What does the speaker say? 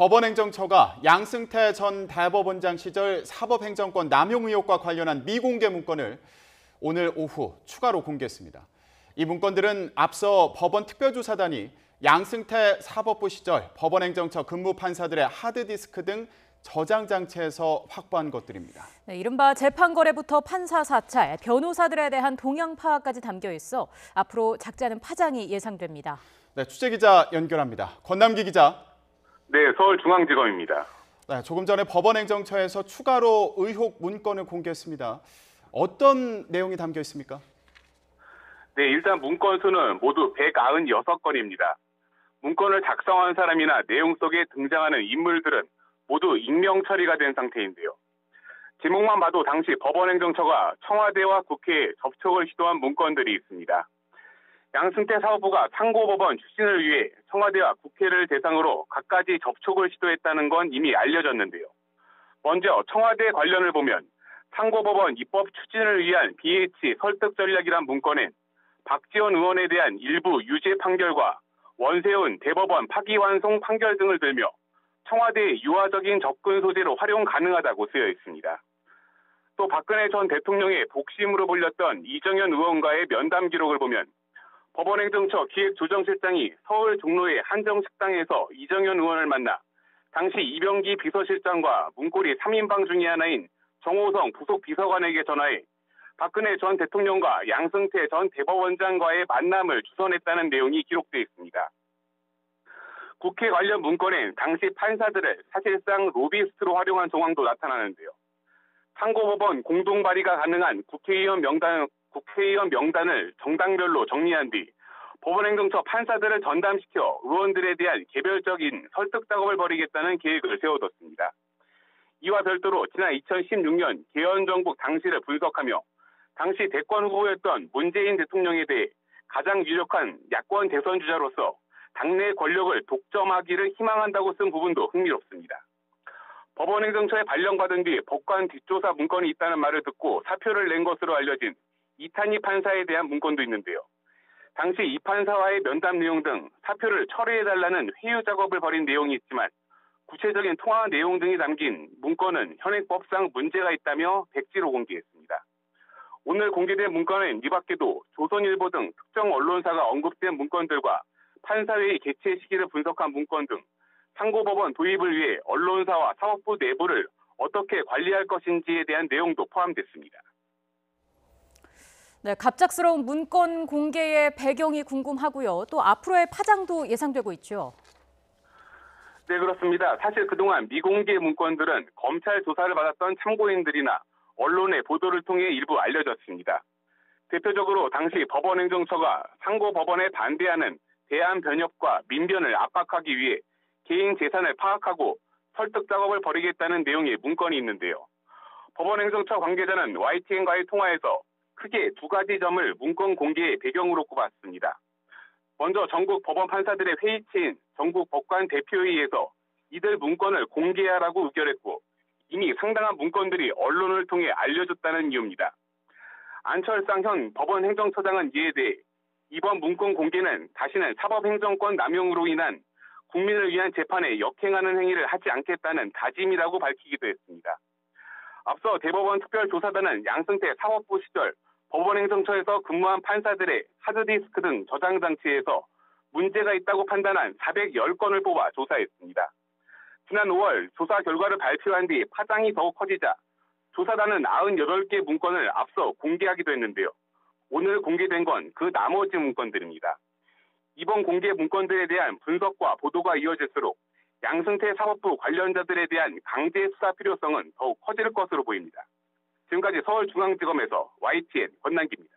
법원행정처가 양승태 전 대법원장 시절 사법행정권 남용 의혹과 관련한 미공개 문건을 오늘 오후 추가로 공개했습니다. 이 문건들은 앞서 법원 특별조사단이 양승태 사법부 시절 법원행정처 근무 판사들의 하드디스크 등 저장 장치에서 확보한 것들입니다. 네, 이른바 재판 거래부터 판사 사찰, 변호사들에 대한 동향 파악까지 담겨 있어 앞으로 작지 않은 파장이 예상됩니다. 네, 취재기자 연결합니다. 권남기 기자. 네, 서울중앙지검입니다. 네, 조금 전에 법원행정처에서 추가로 의혹 문건을 공개했습니다. 어떤 내용이 담겨 있습니까? 네, 일단 문건 수는 모두 196건입니다. 문건을 작성한 사람이나 내용 속에 등장하는 인물들은 모두 익명 처리가 된 상태인데요. 제목만 봐도 당시 법원행정처가 청와대와 국회에 접촉을 시도한 문건들이 있습니다. 양승태 사법부가 상고법원 추진을 위해 청와대와 국회를 대상으로 갖가지 접촉을 시도했다는 건 이미 알려졌는데요. 먼저 청와대 관련을 보면 상고법원 입법 추진을 위한 BH 설득 전략이란 문건엔 박지원 의원에 대한 일부 유죄 판결과 원세훈 대법원 파기환송 판결 등을 들며 청와대의 유화적인 접근 소재로 활용 가능하다고 쓰여 있습니다. 또 박근혜 전 대통령의 복심으로 불렸던 이정현 의원과의 면담 기록을 보면 법원행정처 기획조정실장이 서울 종로의 한정식당에서 이정현 의원을 만나 당시 이병기 비서실장과 문고리 3인방 중의 하나인 정호성 부속비서관에게 전화해 박근혜 전 대통령과 양승태 전 대법원장과의 만남을 주선했다는 내용이 기록되어 있습니다. 국회 관련 문건엔 당시 판사들을 사실상 로비스트로 활용한 정황도 나타나는데요. 상고법원 공동 발의가 가능한 국회의원 명단을 정당별로 정리한 뒤 법원행정처 판사들을 전담시켜 의원들에 대한 개별적인 설득 작업을 벌이겠다는 계획을 세워뒀습니다. 이와 별도로 지난 2016년 개헌정국 당시를 분석하며 당시 대권 후보였던 문재인 대통령에 대해 가장 유력한 야권 대선 주자로서 당내 권력을 독점하기를 희망한다고 쓴 부분도 흥미롭습니다. 법원행정처에 발령받은 뒤 법관 뒷조사 문건이 있다는 말을 듣고 사표를 낸 것으로 알려진 이탄희 판사에 대한 문건도 있는데요. 당시 이 판사와의 면담 내용 등 사표를 철회해달라는 회유 작업을 벌인 내용이 있지만 구체적인 통화 내용 등이 담긴 문건은 현행법상 문제가 있다며 백지로 공개했습니다. 오늘 공개된 문건은 이 밖에도 조선일보 등 특정 언론사가 언급된 문건들과 판사회의 개최 시기를 분석한 문건 등 상고법원 도입을 위해 언론사와 사법부 내부를 어떻게 관리할 것인지에 대한 내용도 포함됐습니다. 네, 갑작스러운 문건 공개의 배경이 궁금하고요. 또 앞으로의 파장도 예상되고 있죠. 네, 그렇습니다. 사실 그동안 미공개 문건들은 검찰 조사를 받았던 참고인들이나 언론의 보도를 통해 일부 알려졌습니다. 대표적으로 당시 법원행정처가 상고법원에 반대하는 대한변협과 민변을 압박하기 위해 개인 재산을 파악하고 설득 작업을 벌이겠다는 내용의 문건이 있는데요. 법원행정처 관계자는 YTN과의 통화에서 크게 두 가지 점을 문건 공개의 배경으로 꼽았습니다. 먼저 전국 법원 판사들의 회의체인 전국 법관 대표회의에서 이들 문건을 공개하라고 의결했고 이미 상당한 문건들이 언론을 통해 알려졌다는 이유입니다. 안철상 현 법원행정처장은 이에 대해 이번 문건 공개는 다시는 사법행정권 남용으로 인한 국민을 위한 재판에 역행하는 행위를 하지 않겠다는 다짐이라고 밝히기도 했습니다. 앞서 대법원 특별조사단은 양승태 사법부 시절 법원행정처에서 근무한 판사들의 하드디스크 등 저장 장치에서 문제가 있다고 판단한 410건을 뽑아 조사했습니다. 지난 5월 조사 결과를 발표한 뒤 파장이 더욱 커지자 조사단은 98개 문건을 앞서 공개하기도 했는데요. 오늘 공개된 건 그 나머지 문건들입니다. 이번 공개 문건들에 대한 분석과 보도가 이어질수록 양승태 사법부 관련자들에 대한 강제 수사 필요성은 더욱 커질 것으로 보입니다. 지금까지 서울중앙지검에서 YTN 권남기입니다.